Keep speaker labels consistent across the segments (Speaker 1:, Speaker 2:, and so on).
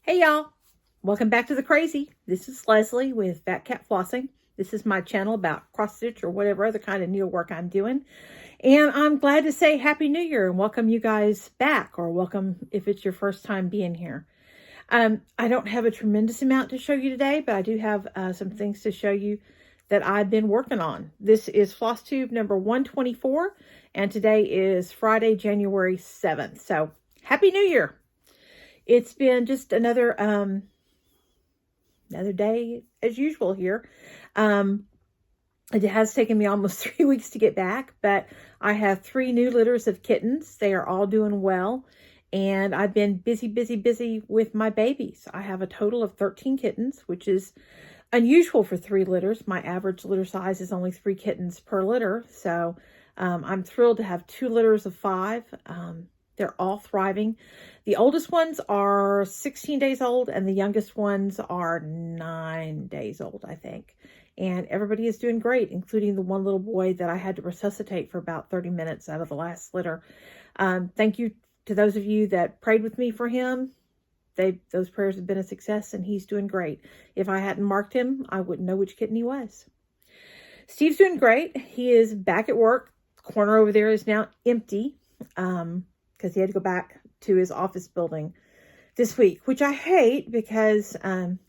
Speaker 1: Hey y'all, welcome back to the crazy. This is Leslie with Phat Cat Flossing. This is my channel about cross stitch or whatever other kind of needlework I'm doing. And I'm glad to say Happy New Year and welcome you guys back, or welcome if it's your first time being here. I don't have a tremendous amount to show you today, but I do have some things to show you that I've been working on. This is FlossTube number 124, and today is Friday, January 7th. So Happy New Year. It's been just another day as usual here. It has taken me almost 3 weeks to get back, but I have 3 new litters of kittens. They are all doing well, and I've been busy with my babies. I have a total of 13 kittens, which is unusual for 3 litters. My average litter size is only 3 kittens per litter, so I'm thrilled to have 2 litters of 5. They're all thriving. The oldest ones are 16 days old, and the youngest ones are 9 days old, I think. And everybody is doing great, including the one little boy that I had to resuscitate for about 30 minutes out of the last litter. Thank you to those of you that prayed with me for him. Those prayers have been a success, and he's doing great. If I hadn't marked him, I wouldn't know which kitten he was. Steve's doing great. He is back at work. The corner over there is now empty. Because he had to go back to his office building this week, which I hate because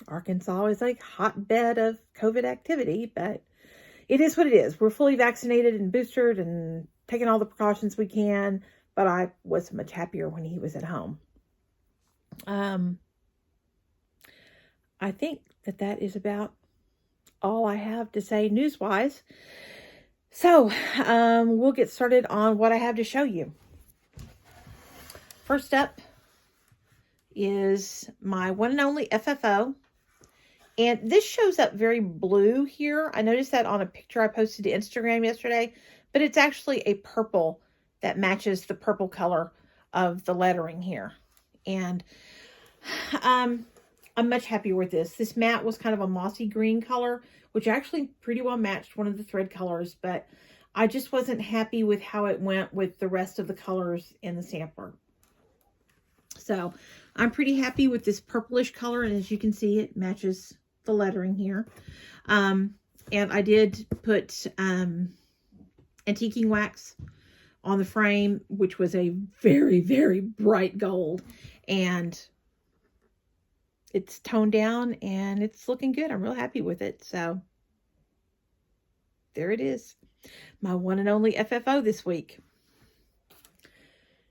Speaker 1: Arkansas is a hotbed of COVID activity, but it is what it is. We're fully vaccinated and boosted and taking all the precautions we can, but I was much happier when he was at home. I think that is about all I have to say news-wise. So we'll get started on what I have to show you. First up is my one and only FFO. And this shows up very blue here. I noticed that on a picture I posted to Instagram yesterday, but it's actually a purple that matches the purple color of the lettering here. And I'm much happier with this. This mat was kind of a mossy green color, which actually pretty well matched one of the thread colors, but I just wasn't happy with how it went with the rest of the colors in the sampler. So I'm pretty happy with this purplish color, and as you can see, it matches the lettering here. And I did put antiquing wax on the frame, which was a very bright gold, and it's toned down and it's looking good. I'm real happy with it. So there it is, my one and only FFO this week.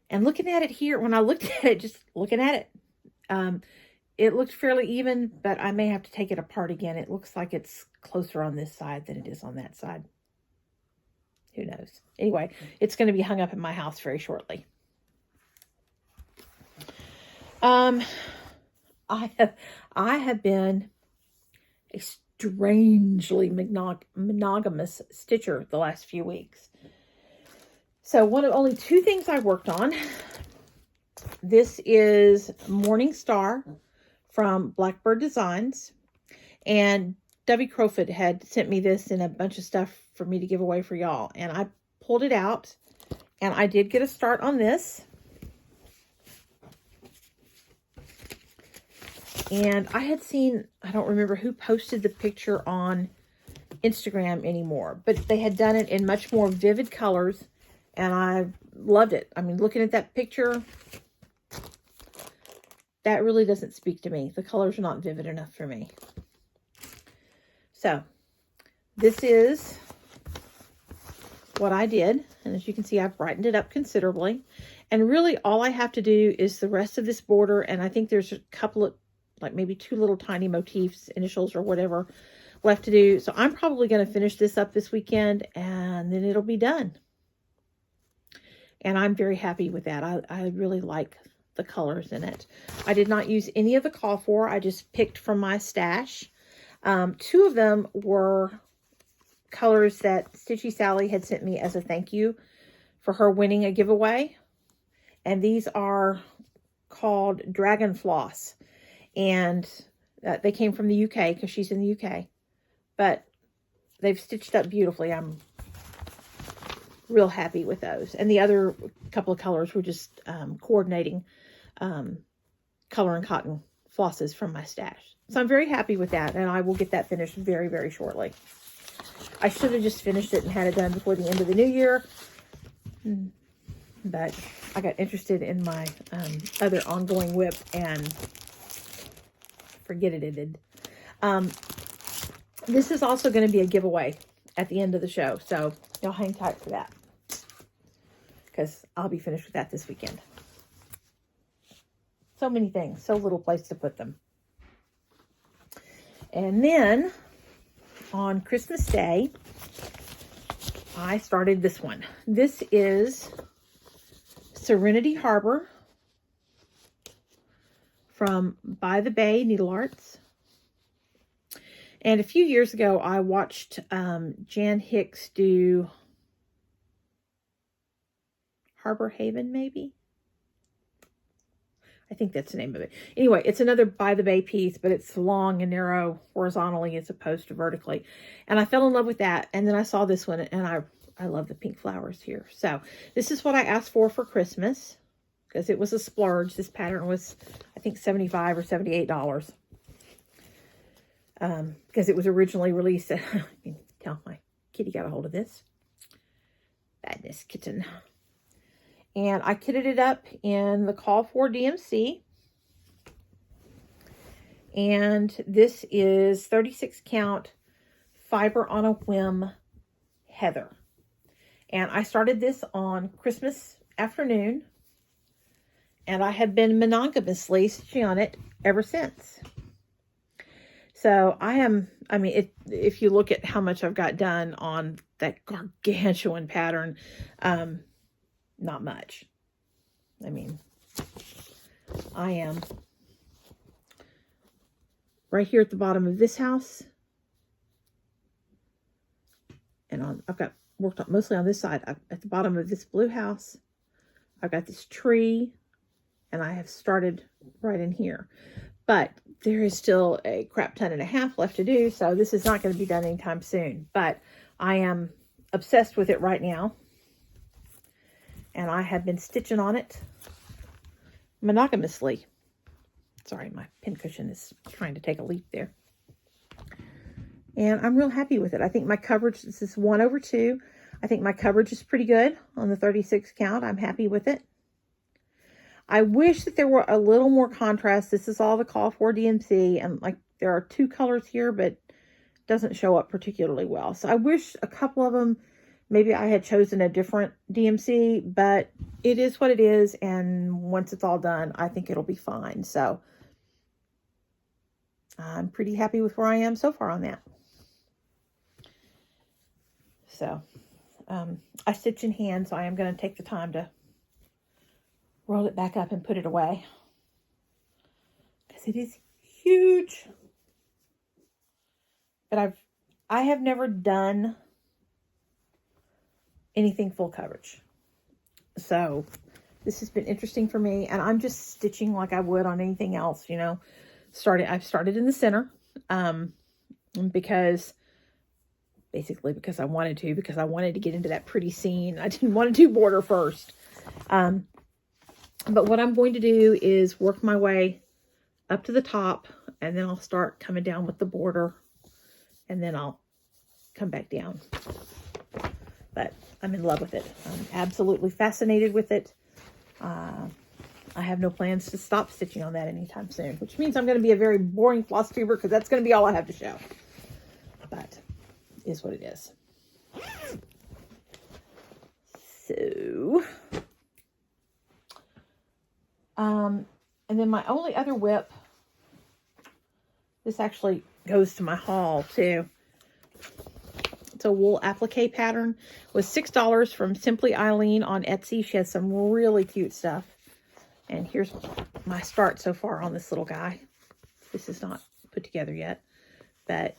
Speaker 1: And looking at it here, when I looked at it, just looking at it, it looked fairly even, but I may have to take it apart again. It looks like it's closer on this side than it is on that side. Who knows? Anyway, it's going to be hung up in my house very shortly. I have been a strangely monogamous stitcher the last few weeks. So one of only 2 things I worked on. This is Morning Star from Blackbird Designs. And Debbie Crowfoot had sent me this and a bunch of stuff for me to give away for y'all. And I pulled it out. And I did get a start on this. And I had seen, I don't remember who posted the picture on Instagram anymore, but they had done it in much more vivid colors. And I loved it. I mean, looking at that picture, that really doesn't speak to me. The colors are not vivid enough for me. So, this is what I did. And as you can see, I've brightened it up considerably. And really, all I have to do is the rest of this border. And I think there's a couple of, like maybe 2 little tiny motifs, initials or whatever, left to do. So, I'm probably going to finish this up this weekend, and then it'll be done. And I'm very happy with that. I really like the colors in it. I did not use any of the call for. I just picked from my stash. 2 of them were colors that Stitchy Sally had sent me as a thank you for her winning a giveaway. And these are called Dragon Floss. And they came from the UK because she's in the UK. But they've stitched up beautifully. I'm real happy with those. And the other couple of colors were just coordinating color and cotton flosses from my stash. So I'm very happy with that, and I will get that finished very, very shortly. I should have just finished it and had it done before the end of the new year, but I got interested in my other ongoing whip and forget it ended. This is also going to be a giveaway at the end of the show, so y'all hang tight for that, because I'll be finished with that this weekend. So many things, so little place to put them. And then on Christmas Day, I started this one. This is Serenity Harbor from By The Bay Needlearts. And a few years ago, I watched Jan Hicks do Harbor Haven, maybe? I think that's the name of it. Anyway, it's another By The Bay piece, but it's long and narrow horizontally as opposed to vertically. And I fell in love with that. And then I saw this one, and I love the pink flowers here. So this is what I asked for Christmas, because it was a splurge. This pattern was, I think, $75 or $78. Because it was originally released. I can tell my kitty got a hold of this. Badness kitten. And I kitted it up in the Call for DMC. And this is 36 count Fiber on a Whim Heather. And I started this on Christmas afternoon. And I have been monogamously stitching on it ever since. So if you look at how much I've got done on that gargantuan pattern, not much. I mean, I am right here at the bottom of this house. And I've got worked on mostly on this side. At the bottom of this blue house, I've got this tree, and I have started right in here. But there is still a crap ton and a half left to do, so this is not going to be done anytime soon. But I am obsessed with it right now. And I have been stitching on it monogamously. Sorry, my pincushion is trying to take a leap there. And I'm real happy with it. I think my coverage, this is 1/2. I think my coverage is pretty good on the 36 count. I'm happy with it. I wish that there were a little more contrast. This is all the Call for DMC. And like there are 2 colors here, but it doesn't show up particularly well. So I wish a couple of them, maybe I had chosen a different DMC, but it is what it is. And once it's all done, I think it'll be fine. So I'm pretty happy with where I am so far on that. So I stitch in hand, so I am going to take the time to roll it back up and put it away, because it is huge. But I have never done anything full coverage. So this has been interesting for me, and I'm just stitching like I would on anything else, you know. I've started in the center, because I wanted to, because I wanted to get into that pretty scene. I didn't want to do border first. But what I'm going to do is work my way up to the top, and then I'll start coming down with the border, and then I'll come back down. But I'm in love with it. I'm absolutely fascinated with it. I have no plans to stop stitching on that anytime soon, which means I'm going to be a very boring floss tuber, because that's going to be all I have to show. But it is what it is. So, and then my only other whip, this actually goes to my haul too. It's a wool applique pattern. It was $6 from Simply Eileen on Etsy. She has some really cute stuff. And here's my start so far on this little guy. This is not put together yet, but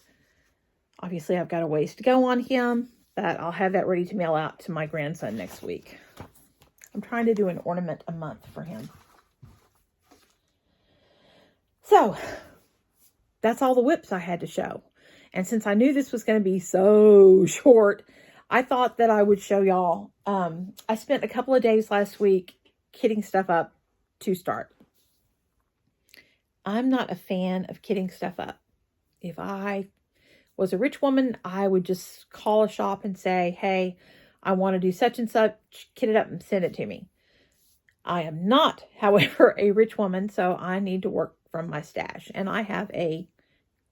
Speaker 1: obviously I've got a ways to go on him, but I'll have that ready to mail out to my grandson next week. I'm trying to do an ornament a month for him. So that's all the whips I had to show. And since I knew this was going to be so short, I thought that I would show y'all. I spent a couple of days last week kitting stuff up to start. I'm not a fan of kitting stuff up. If I was a rich woman, I would just call a shop and say, hey, I want to do such and such, kit it up and send it to me. I am not, however, a rich woman, so I need to work from my stash. And I have a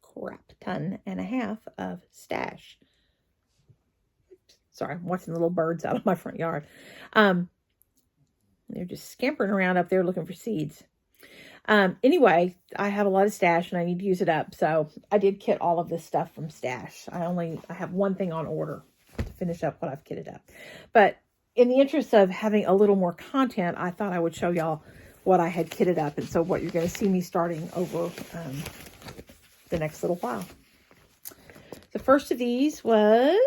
Speaker 1: crap ton and a half of stash. Sorry, I'm watching the little birds out of my front yard. They're just scampering around up there looking for seeds. Anyway, I have a lot of stash and I need to use it up. So I did kit all of this stuff from stash. I have one thing on order to finish up what I've kitted up. But in the interest of having a little more content, I thought I would show y'all what I had kitted up. And so what you're going to see me starting over the next little while. The first of these was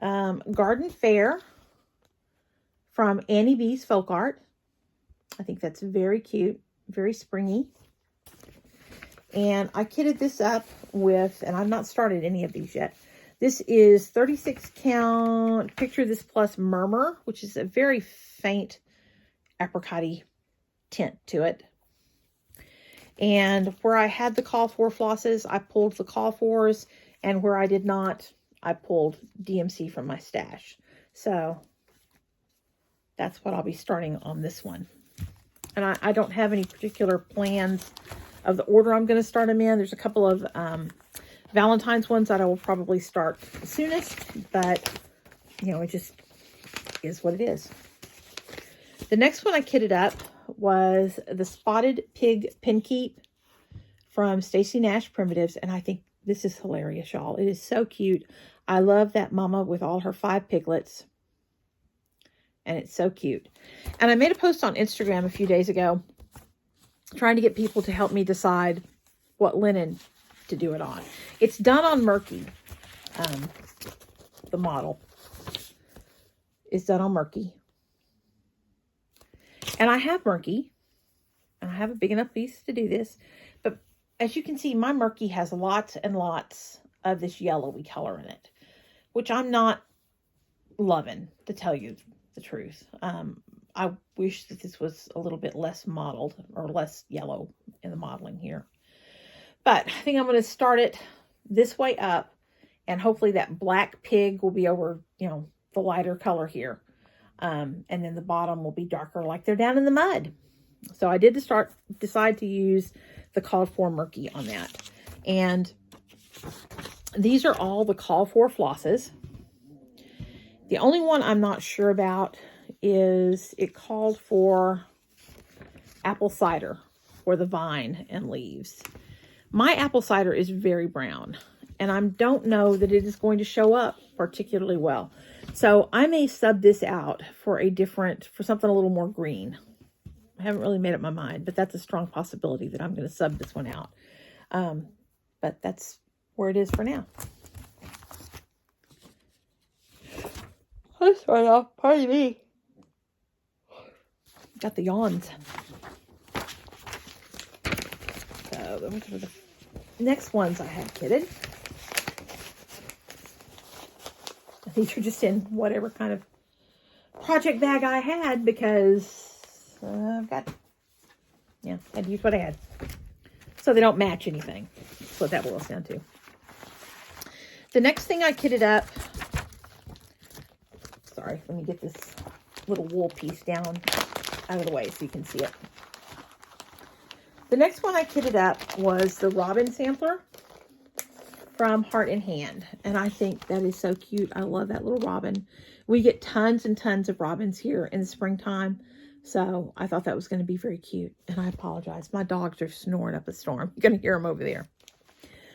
Speaker 1: Garden Fair from AnnieBeez Folk Art. I think that's very cute, very springy. And I kitted this up with, and I've not started any of these yet. This is 36 count Picture This Plus Murmur, which is a very faint apricot-y tint to it. And where I had the call for flosses, I pulled the call fors, and where I did not, I pulled DMC from my stash. So that's what I'll be starting on this one. And I don't have any particular plans of the order I'm going to start them in. There's a couple of Valentine's ones that I will probably start the soonest, but you know, it just is what it is. The next one I kitted up was the Spotted Pig Pinkeep from Stacy Nash Primitives, and I think this is hilarious, y'all. It is so cute. I love that mama with all her 5 piglets. And it's so cute. And I made a post on Instagram a few days ago trying to get people to help me decide what linen to do it on. It's done on Murky. The model is done on Murky. And I have Murky. And I have a big enough piece to do this. But as you can see, my Murky has lots and lots of this yellowy color in it, which I'm not loving, to tell you the truth. I wish that this was a little bit less modeled or less yellow in the modeling here. But I think I'm going to start it this way up, and hopefully that black pig will be over, you know, the lighter color here. And then the bottom will be darker like they're down in the mud. So I did decide to use the called for Murky on that. And these are all the call for flosses. The only one I'm not sure about is it called for apple cider for the vine and leaves. My apple cider is very brown, and I don't know that it is going to show up particularly well. So I may sub this out for something a little more green. I haven't really made up my mind, but that's a strong possibility that I'm going to sub this one out. But that's where it is for now. Let's start off. Pardon me. Got the yawns. So those are the next ones I had kitted. These are just in whatever kind of project bag I had, because I've got, yeah, I had to use what I had. So they don't match anything. That's what that boils down to. The next thing I kitted up, sorry, let me get this little wool piece down out of the way so you can see it. The next one I kitted up was the Robin Sampler from Heart and Hand. And I think that is so cute. I love that little robin. We get tons and tons of robins here in the springtime. So I thought that was going to be very cute. And I apologize. My dogs are snoring up a storm. You're going to hear them over there.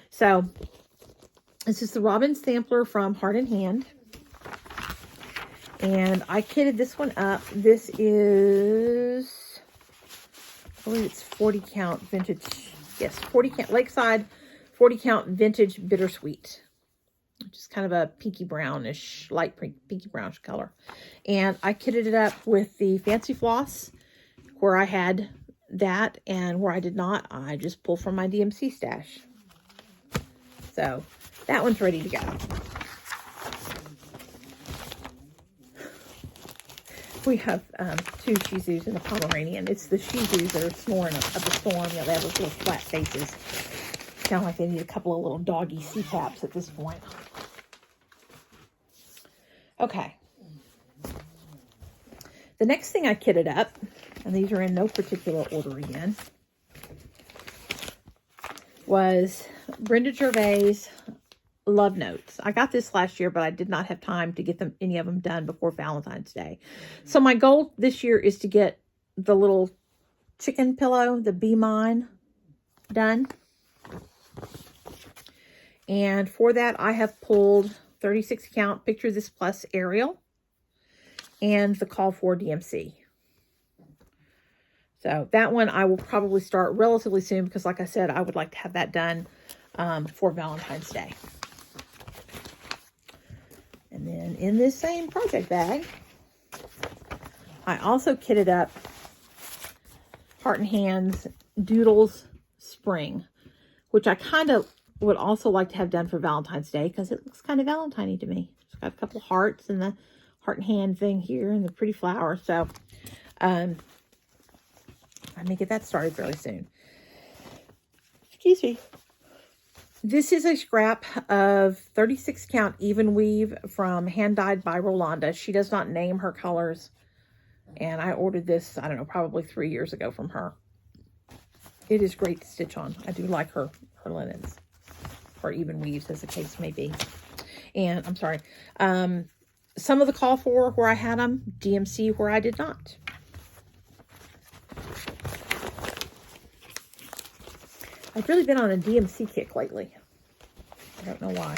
Speaker 1: So this is the Robin Sampler from Heart and Hand. And I kitted this one up. This is, I believe it's 40 count vintage. Yes, 40 count Lakeside 40 count vintage bittersweet. Which is kind of a pinky brownish, light pinky brownish color. And I kitted it up with the Fancy Floss, where I had that, and where I did not, I just pulled from my DMC stash. So that one's ready to go. We have 2 Shih Tzus and a Pomeranian. It's the Shih Tzus that are snoring up the storm. You know, they have those little flat faces. Sound like they need a couple of little doggy CPAPs at this point. Okay. The next thing I kitted up, and these are in no particular order again, was Brenda Gervais Love Notes. I got this last year, but I did not have time to get any of them done before Valentine's Day. So my goal this year is to get the little chicken pillow, the Be Mine, done. And for that, I have pulled 36 count Picture This Plus Ariel and the Call for DMC. So that one I will probably start relatively soon because, like I said, I would like to have that done for Valentine's Day. And then in this same project bag, I also kitted up Heart and Hands Doodles Spring, which I kind of would also like to have done for Valentine's Day because it looks kind of Valentine-y to me. It's got a couple of hearts and the heart and hand thing here and the pretty flower. So I may get that started fairly soon. Excuse me. This is a scrap of 36 count Evenweave from Hand Dyed by Rolanda. She does not name her colors. And I ordered this, I don't know, probably 3 years ago from her. It is great to stitch on. I do like her linens. Or Evenweaves, as the case may be. And, I'm sorry. Some of the call for where I had them. DMC where I did not. I've really been on a DMC kick lately. I don't know why.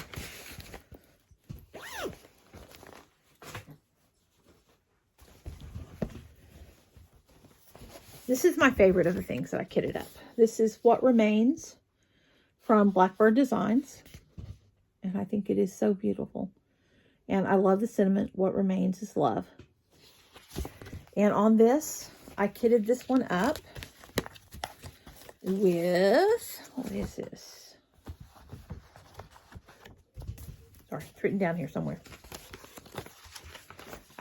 Speaker 1: This is my favorite of the things that I kitted up. This is What Remains from Blackbird Designs. And I think it is so beautiful. And I love the sentiment, what remains is love. And on this, I kitted this one up with, what is this? Sorry, it's written down here somewhere.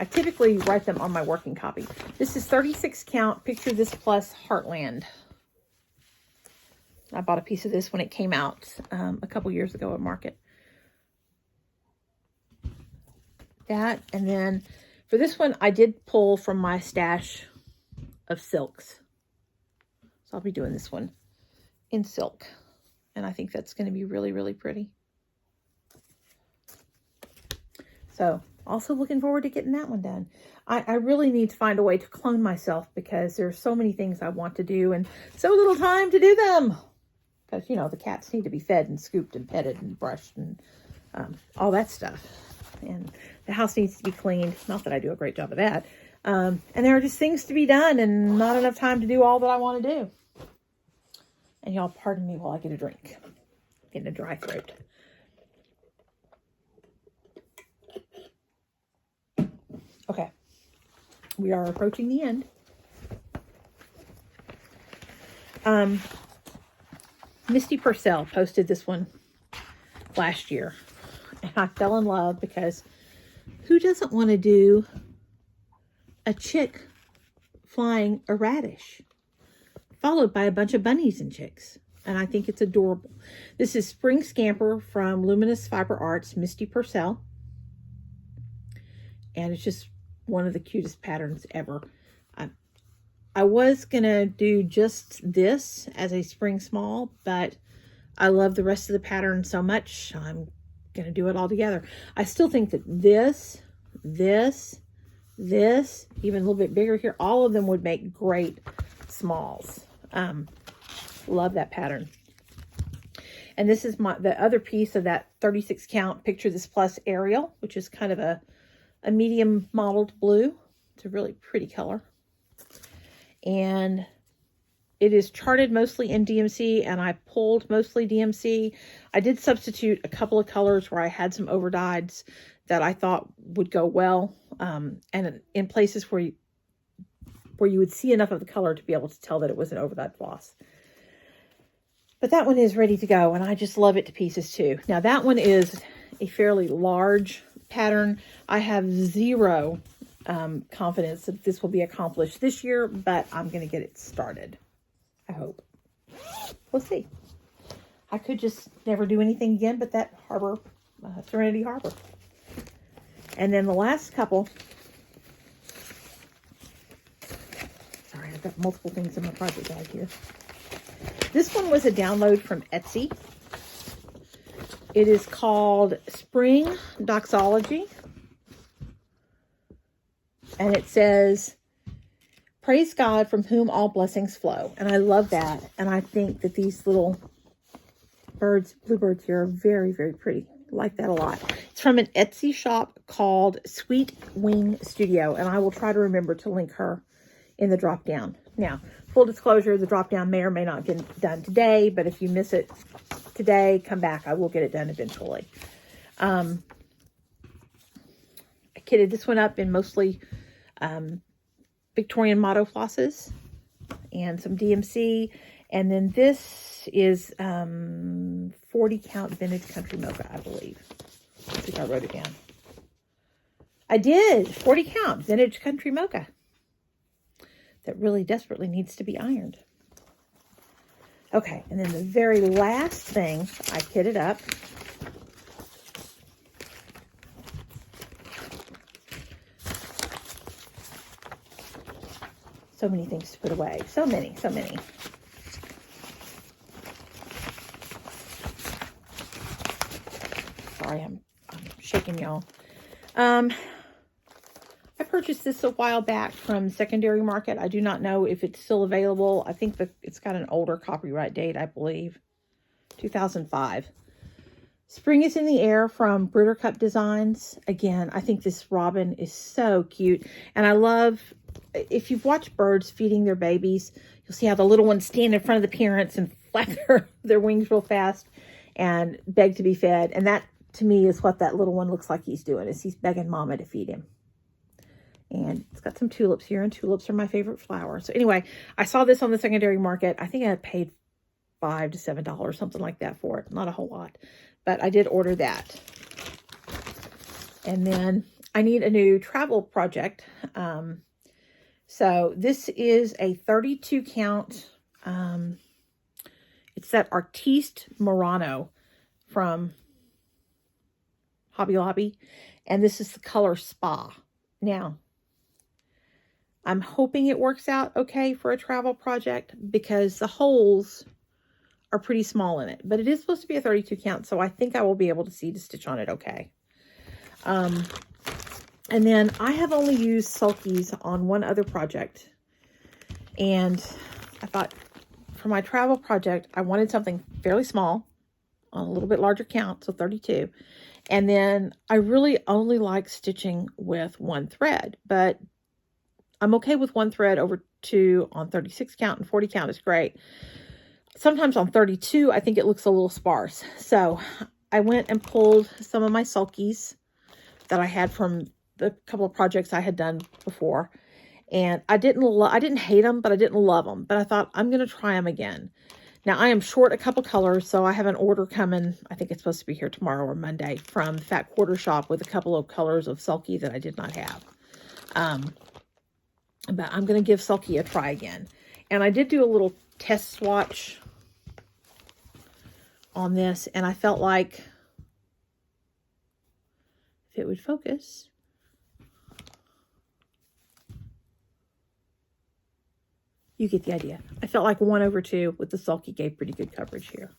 Speaker 1: I typically write them on my working copy. This is 36 count Picture This Plus Heartland. I bought a piece of this when it came out a couple years ago at market. That, and then for this one, I did pull from my stash of silks. So I'll be doing this one in silk. And I think that's going to be really, really pretty. So, also looking forward to getting that one done. I really need to find a way to clone myself because there's so many things I want to do and so little time to do them. Because, you know, the cats need to be fed and scooped and petted and brushed and all that stuff. And the house needs to be cleaned. Not that I do a great job of that. And there are just things to be done and not enough time to do all that I want to do. And y'all pardon me while I get a drink. Getting a dry throat. Okay. We are approaching the end. Misty Purcell posted this one last year. And I fell in love because who doesn't want to do a chick flying a radish followed by a bunch of bunnies and chicks? And I think it's adorable. This is Spring Scamper from Luminous Fiber Arts, Misty Purcell. And it's just one of the cutest patterns ever. I was going to do just this as a spring small, but I love the rest of the pattern so much, I'm going to do it all together. I still think that this, even a little bit bigger here, all of them would make great smalls. Love that pattern. And this is the other piece of that 36 count Picture This Plus Ariel, which is kind of a medium mottled blue. It's a really pretty color. And it is charted mostly in DMC, and I pulled mostly DMC. I did substitute a couple of colors where I had some overdyes that I thought would go well, and in places where you would see enough of the color to be able to tell that it was an overdyed floss. But that one is ready to go, and I just love it to pieces too. Now that one is a fairly large pattern. I have 0 confidence that this will be accomplished this year, but I'm going to get it started. I hope. We'll see. I could just never do anything again but that harbor, Serenity Harbor. And then the last couple. Sorry, I've got multiple things in my project bag here. This one was a download from Etsy. It is called Springdoxology. And it says, praise God from whom all blessings flow. And I love that. And I think that these little birds, bluebirds here, are very, very pretty. I like that a lot. It's from an Etsy shop called Sweet Wing Studio. And I will try to remember to link her in the drop down. Now, full disclosure, the drop down may or may not get done today. But if you miss it today, come back. I will get it done eventually. I kitted this one up in mostly Victorian motto flosses and some DMC. And then this is 40 count vintage country mocha, I believe. I think I wrote it down. I did. 40 count vintage country mocha. That really desperately needs to be ironed. Okay, and then the very last thing I kitted up so many things to put away. So many, so many. Sorry, I'm shaking y'all. I purchased this a while back from Secondary Market. I do not know if it's still available. I think that it's got an older copyright date, I believe. 2005. Spring is in the Air from Brooder Cup Designs. Again, I think this robin is so cute. And I love, if you've watched birds feeding their babies, you'll see how the little ones stand in front of the parents and flap their wings real fast and beg to be fed. And that, to me, is what that little one looks like he's doing, is he's begging mama to feed him. And it's got some tulips here, and tulips are my favorite flower. So anyway, I saw this on the Secondary Market. I think I paid $5 to $7, something like that for it. Not a whole lot, but I did order that. And then I need a new travel project. So this is a 32 count. It's that Artiste Murano from Hobby Lobby. And this is the color Spa. Now, I'm hoping it works out okay for a travel project because the holes are pretty small in it. But it is supposed to be a 32 count, so I think I will be able to see to stitch on it okay. And then I have only used Sulkies on one other project. And I thought for my travel project, I wanted something fairly small on a little bit larger count, so 32. And then I really only like stitching with one thread, but I'm okay with one thread over two on 36 count, and 40 count is great. Sometimes on 32, I think it looks a little sparse. So I went and pulled some of my Sulkies that I had from the couple of projects I had done before. And I didn't hate them, but I didn't love them. But I thought, I'm going to try them again. Now, I am short a couple colors, so I have an order coming. I think it's supposed to be here tomorrow or Monday from Phat Quarter Shop with a couple of colors of Sulky that I did not have. But I'm going to give Sulky a try again. And I did do a little test swatch on this, and I felt like if it would focus, you get the idea. I felt like 1/2 with the Sulky gave pretty good coverage here.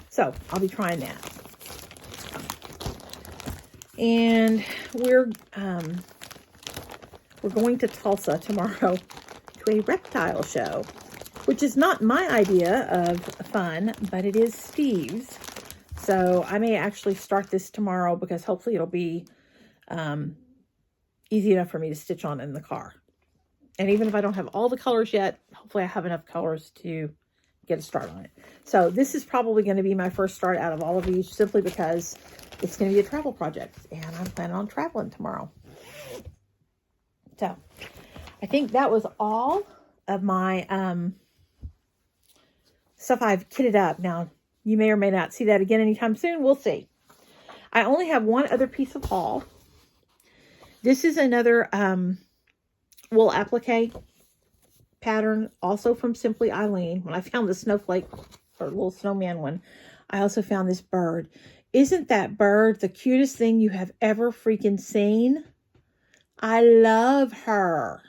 Speaker 1: So I'll be trying that. And we're going to Tulsa tomorrow to a reptile show, which is not my idea of fun, but it is Steve's. So I may actually start this tomorrow because hopefully it'll be easy enough for me to stitch on in the car. And even if I don't have all the colors yet, hopefully I have enough colors to get a start on it. So this is probably going to be my first start out of all of these, simply because it's going to be a travel project and I'm planning on traveling tomorrow. So I think that was all of my stuff I've kitted up. Now, you may or may not see that again anytime soon. We'll see. I only have one other piece of haul. This is another wool applique pattern, also from Simply Eileen. When I found the snowflake or little snowman one, I also found this bird. Isn't that bird the cutest thing you have ever freaking seen? I love her.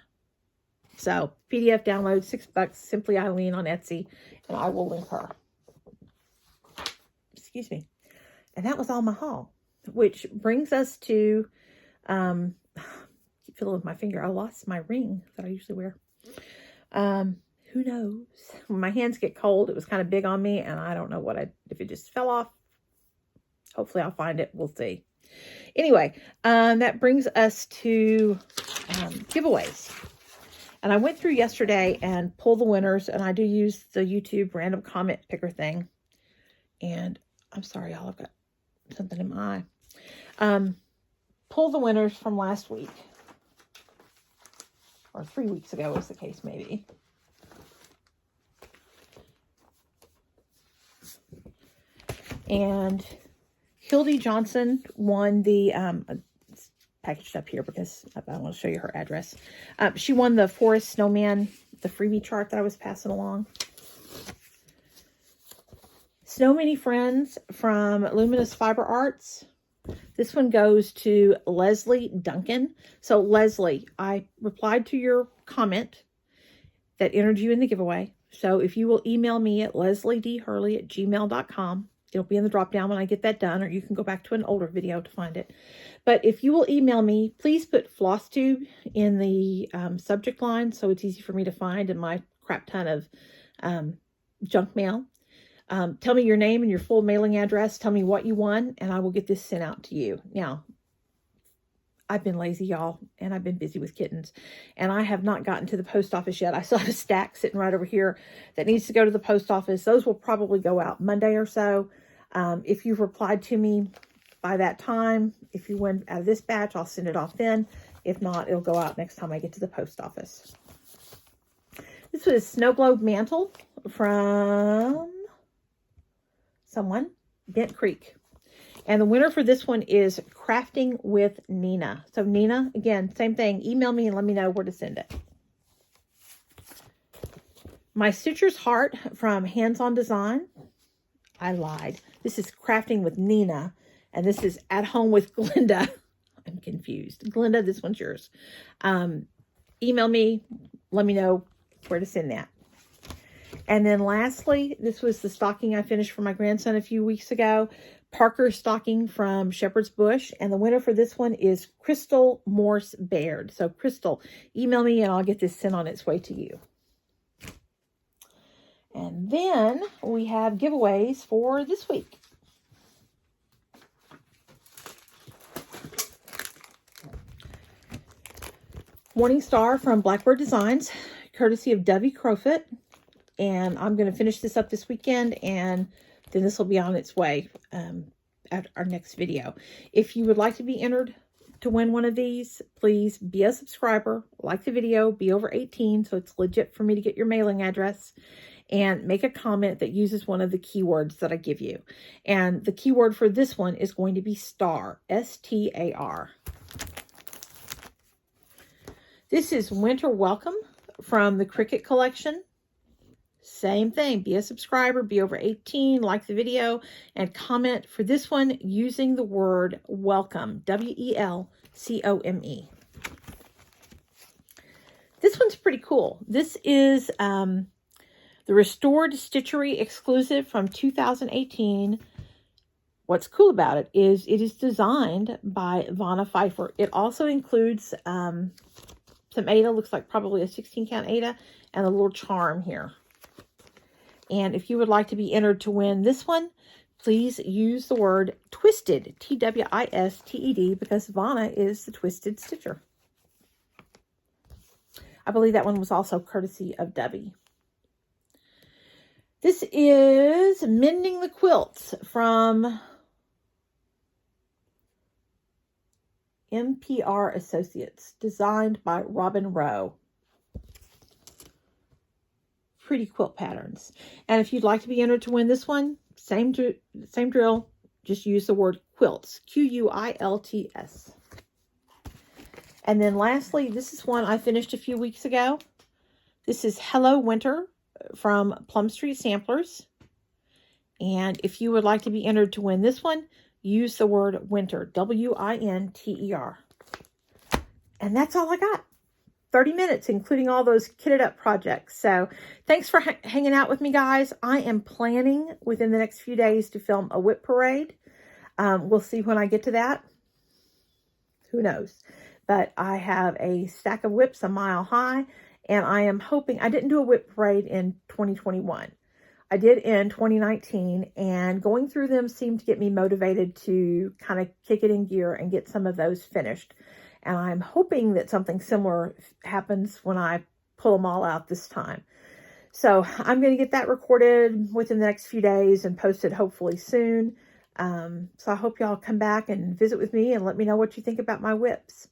Speaker 1: So PDF download, $6, Simply Eileen on Etsy, and I will link her. Excuse me. And that was all my haul, which brings us to, keep fiddling with my finger. I lost my ring that I usually wear. Who knows? When my hands get cold, it was kind of big on me, and I don't know if it just fell off. Hopefully I'll find it. We'll see. Anyway, that brings us to giveaways. And I went through yesterday and pulled the winners, and I do use the YouTube random comment picker thing. And I'm sorry, y'all, I've got something in my eye. Pull the winners from last week. Or 3 weeks ago, as the case may be. And Hildy Johnson won the, packaged up here because I want to show you her address. She won the Forest Snowman, the freebie chart that I was passing along. Snow Mini Friends from Luminous Fiber Arts. This one goes to Leslie Duncan. So Leslie, I replied to your comment that entered you in the giveaway. So if you will email me at lesliedhurley@gmail.com, it'll be in the drop down when I get that done, or you can go back to an older video to find it. But if you will email me, please put FlossTube in the subject line so it's easy for me to find in my crap ton of junk mail. Tell me your name and your full mailing address. Tell me what you won, and I will get this sent out to you. Now, I've been lazy, y'all, and I've been busy with kittens, and I have not gotten to the post office yet. I still have a stack sitting right over here that needs to go to the post office. Those will probably go out Monday or so. If you've replied to me by that time, if you win out of this batch, I'll send it off then. If not, it'll go out next time I get to the post office. This was Snow Globe Mantle from someone, Bent Creek. And the winner for this one is Crafting with Nina. So Nina, again, same thing. Email me and let me know where to send it. My Stitcher's Heart from Hands On Design. I lied. This is Crafting with Nina. And this is At Home with Glenda. I'm confused. Glenda, this one's yours. Email me. Let me know where to send that. And then lastly, this was the stocking I finished for my grandson a few weeks ago. Parker stocking from Shepherd's Bush. And the winner for this one is Crystal Morse Baird. So Crystal, email me and I'll get this sent on its way to you. And then we have giveaways for this week. Morning Star from Blackbird Designs, courtesy of Dovey Crowfoot. And I'm going to finish this up this weekend, and then this will be on its way at our next video. If you would like to be entered to win one of these, please be a subscriber, like the video, be over 18, so it's legit for me to get your mailing address, and make a comment that uses one of the keywords that I give you. And the keyword for this one is going to be star, S-T-A-R. This is Winter Welcome from the Cricket Collection. Same thing. Be a subscriber, be over 18, like the video, and comment for this one using the word welcome, W-E-L-C-O-M-E. This one's pretty cool. This is the Restored Stitchery exclusive from 2018. What's cool about it is designed by Vanna Pfeiffer. It also includes some Ada, looks like probably a 16 count Ada, and a little charm here. And if you would like to be entered to win this one, please use the word twisted, T-W-I-S-T-E-D, because Vanna is the Twisted Stitcher. I believe that one was also courtesy of Debbie. This is Mending the Quilts from MPR Associates, designed by Robin Rowe. Pretty quilt patterns. And if you'd like to be entered to win this one, same drill, just use the word quilts, Q-U-I-L-T-S. And then lastly, this is one I finished a few weeks ago. This is Hello Winter from Plum Street Samplers. And if you would like to be entered to win this one, use the word winter, W-I-N-T-E-R. And that's all I got. 30 minutes, including all those kitted up projects. So thanks for hanging out with me, guys. I am planning within the next few days to film a whip parade. We'll see when I get to that. Who knows? But I have a stack of whips a mile high, and I am hoping, I didn't do a whip parade in 2021. I did in 2019, and going through them seemed to get me motivated to kind of kick it in gear and get some of those finished. And I'm hoping that something similar happens when I pull them all out this time. So I'm going to get that recorded within the next few days and post it hopefully soon. So I hope y'all come back and visit with me and let me know what you think about my whips.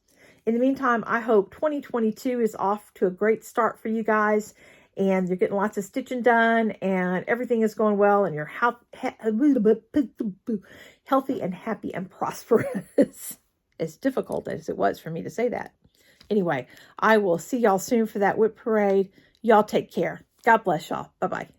Speaker 1: In the meantime, I hope 2022 is off to a great start for you guys. And you're getting lots of stitching done and everything is going well and you're healthy and happy and prosperous. As difficult as it was for me to say that. Anyway, I will see y'all soon for that whip parade. Y'all take care. God bless y'all. Bye-bye.